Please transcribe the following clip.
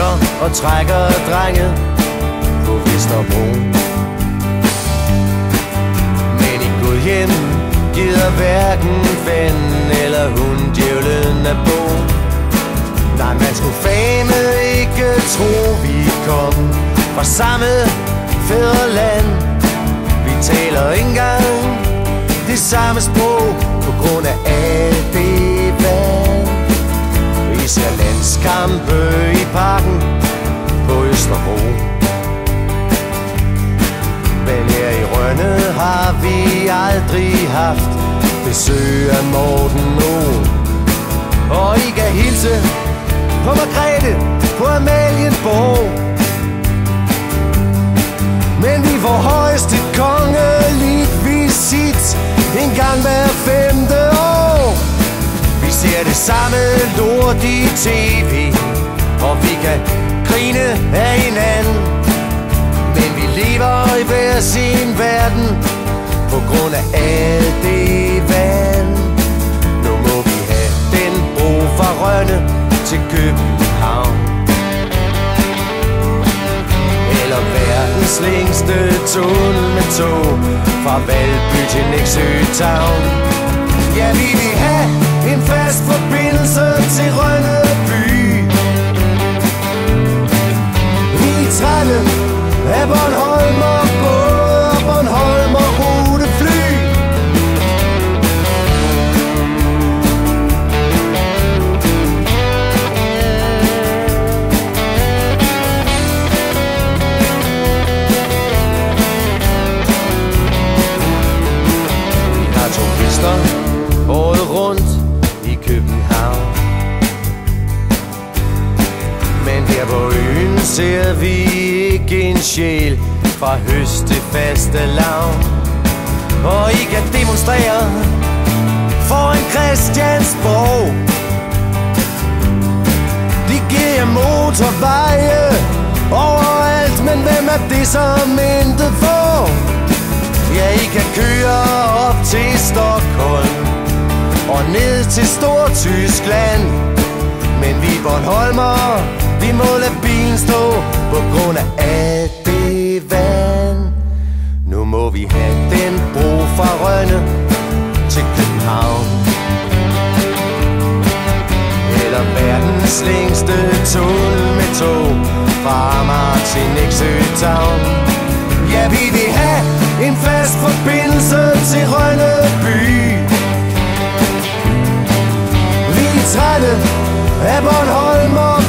gutter og trækker drenge på Vesterbro. Men i Gudhjem gider hverken ven eller hun djævlen at bo. Nej, man skulle fame ikke tro, vi kom fra samme fædreland. Vi taler ikke engang det samme sprog på grund af alt det vand. Vi ser landskampe i parken på Østerbro. Men her i Rønne har vi aldrig haft besøg af Morten O. Og I kan hilse på Margrethe på Amalienborg. Men vi får højst et kongeligt visit en gang hver 5. år. Vi ser det samme lort i tv, og vi kan grine af hinanden. Men vi lever i hver sin verden på grund af alt det vand. Nu må vi have den bro fra Rønne til København, eller verdens længste tunnel med tog fra Valby til Nexø Town. Ja, vi vil have en fast forbindelse til Rønne by. Vi er trætte af Bornholm og båd og Bornholm og rutefly. Året rundt i København. Men her på øen ser vi ikke en sjæl fra høst til fastelavn. Og I kan demonstrere foran Christiansborg. De giver motorveje overalt, men hvem er det som intet får? Ja, I kan køre op til Stockholm og ned til Stortyskland. Men vi Bornholmer, vi må lade bilen stå på grund af alt det vand. Nu må vi have den bro fra Rønne til København, eller verdens længste tunnel med tog fra Amager til Nexø Town. Ja, vi vil have en fast forbindelse til Rønne by. Vi er trætte af Bornholm og